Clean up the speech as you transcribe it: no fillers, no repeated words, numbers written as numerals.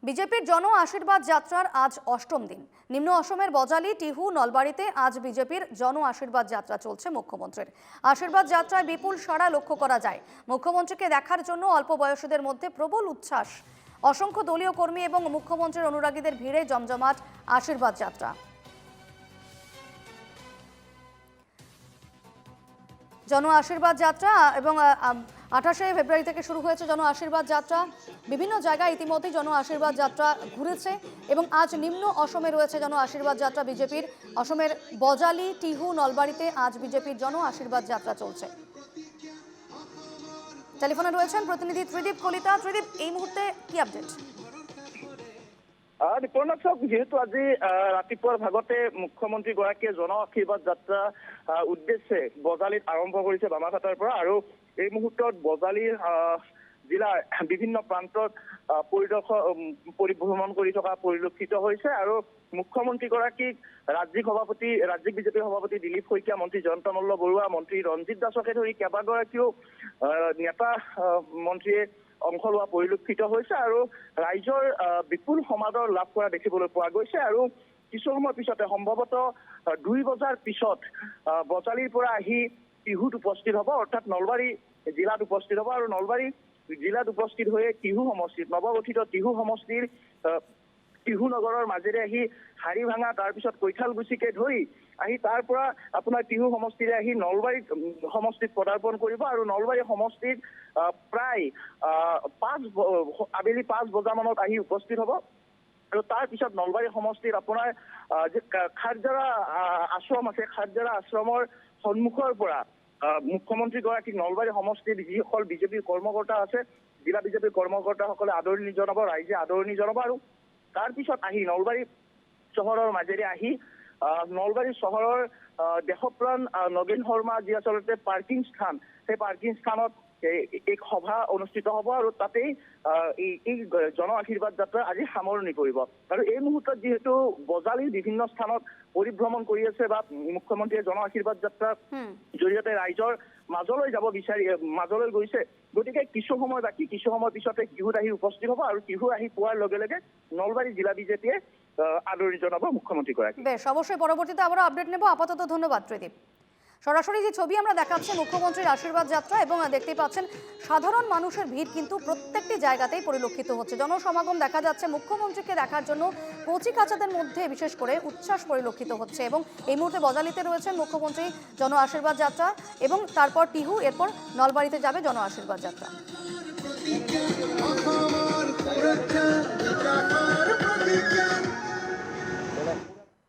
বিজেপির জন আশীর্বাদ যাত্রার আজ অষ্টম দিন। নিম্ন অসমের বজালি, টিহু, নলবাড়িতে আজ বিজেপির জন আশীর্বাদ যাত্রা চলছে। মুখ্যমন্ত্রীর আশীর্বাদ যাত্রায় বিপুল সাড়া লক্ষ্য করা যায়। মুখ্যমন্ত্রীকে দেখার জন্য অল্প বয়সীদের মধ্যে প্রবল উচ্ছ্বাস। অসংখ্য দলীয় কর্মী এবং মুখ্যমন্ত্রীর অনুরাগীদের ভিড়ে জমজমাট আশীর্বাদ যাত্রা। জন আশীর্বাদ যাত্রা এবং 28শে ফেব্রুয়ারি থেকে শুরু হয়েছে জন আশীর্বাদ যাত্রা। বিভিন্ন জায়গায় ইতিমধ্যেই জন আশীর্বাদ যাত্রা ঘুরেছে এবং আজ নিম্ন অসমে রয়েছে জন আশীর্বাদ যাত্রা বিজেপির। অসমের বজালি, টিহু, নলবাড়িতে আজ বিজেপির জন আশীর্বাদ যাত্রা চলছে। টেলিফোনে রয়েছেন প্রতিনিধি ত্রিদীপ কলিতা। ত্রিদীপ, এই মুহূর্তে কি আপডেট? যেহেতু আজি ৰাতিপুৱাৰ ভাগতে মুখ্যমন্ত্ৰীগৰাকীয়ে জন আশীৰ্বাদ যাত্ৰা উদ্দেশ্যে বজালিত আৰম্ভ কৰিছে বামাঘাটৰ পৰা, আৰু এই মুহূৰ্তত বজালিৰ জিলাৰ বিভিন্ন প্ৰান্তত পৰিভ্ৰমণ কৰি থকা পৰিলক্ষিত হৈছে। আৰু মুখ্যমন্ত্ৰীগৰাকীক ৰাজ্যিক বিজেপিৰ সভাপতি দিলীপ শইকীয়া, মন্ত্ৰী জয়ন্ত মল্ল বৰুৱা, মন্ত্ৰী ৰঞ্জিত দাসকে ধৰি কেইবাগৰাকীও নেতা মন্ত্ৰীয়ে অংশ লোৱা পৰিলক্ষিত হৈছে আৰু ৰাইজৰ বিপুল সমাদৰ লাভ কৰা দেখিবলৈ পোৱা গৈছে। আৰু কিছু সময়ৰ পিছতে সম্ভৱতঃ 2 বজাৰ পিছত বজালিৰ পৰা আহি টিহুত উপস্থিত হ'ব, অৰ্থাৎ নলবাৰী জিলাত উপস্থিত হ'ব। আৰু নলবাৰী জিলাত উপস্থিত হৈ টিহু সমষ্টিত, নৱগঠিত টিহু সমষ্টিৰ টিহু নগৰৰ মাজেৰে আহি হাৰিভাঙা, তাৰপিছত কৈঠালগুচিকে ধৰি আহি তাৰ পৰা আপোনাৰ টিহু সমষ্টিৰে আহি নলবাৰী সমষ্টিত পদাৰ্পণ কৰিব। আৰু নলবাৰী সমষ্টিত প্ৰায় আবেলি 5 বজামানত আহি উপস্থিত হ'ব। আৰু তাৰ পিছত নলবাৰী সমষ্টিত আপোনাৰ যে খাৰজাৰা আশ্ৰম আছে, খাৰজাৰা আশ্ৰমৰ সন্মুখৰ পৰা মুখ্যমন্ত্ৰীগৰাকীক নলবাৰী সমষ্টিত যিসকল বিজেপিৰ কৰ্মকৰ্তা আছে, জিলা বিজেপিৰ কৰ্মকৰ্তাসকলে আদৰণি জনাব, ৰাইজে আদৰণি জনাব। আৰু তাৰ পিছত আহি নলবাৰী চহৰৰ মাজেৰে আহি নলবাৰী চহৰৰ দেশপ্ৰাণ নগেন শৰ্মা যি আচলতে পাৰ্কিং স্থান, সেই পাৰ্কিং স্থানত এক সভা অনুষ্ঠিত হ'ব। আৰু তাতেই এই জন আশীৰ্বাদ যাত্ৰা আজি সামৰণি পৰিব। আৰু এই মুহূৰ্তত যিহেতু বজালিৰ বিভিন্ন স্থানত পৰিভ্ৰমণ কৰি আছে বা মুখ্যমন্ত্ৰীয়ে জন আশীৰ্বাদ যাত্ৰাৰ জৰিয়তে ৰাইজৰ মাজলৈ যাব বিচাৰি মাজলৈ গৈছে, গতিকে কিছু সময় বাকী, কিছু সময় পিছতে টিহুত আহি উপস্থিত হ'ব। আৰু টিহু আহি পোৱাৰ লগে লগে নলবাৰী জিলা বিজেপিয়ে আদৰণি জনাব মুখ্যমন্ত্ৰীগৰাকী। বেশ, অবশ্যই পরবর্তীতে আবারও আপডেট নেব। আপাতত ধন্যবাদ ত্রিদীপ। সরাসরি যে ছবি আমরা দেখাচ্ছি মুখ্যমন্ত্রীর আশীর্বাদ যাত্রা, এবং দেখতেই পাচ্ছেন সাধারণ মানুষের ভিড় কিন্তু প্রত্যেকটি জায়গাতেই পরিলক্ষিত হচ্ছে। জনসমাগম দেখা যাচ্ছে। মুখ্যমন্ত্রীকে দেখার জন্য কচি কাচাদের মধ্যে বিশেষ করে উচ্ছ্বাস পরিলক্ষিত হচ্ছে। এবং এই মুহূর্তে বজালিতে রয়েছেন মুখ্যমন্ত্রী জন আশীর্বাদ যাত্রা, এবং তারপর টিহু, এরপর নলবাড়িতে যাবে জন আশীর্বাদ যাত্রা।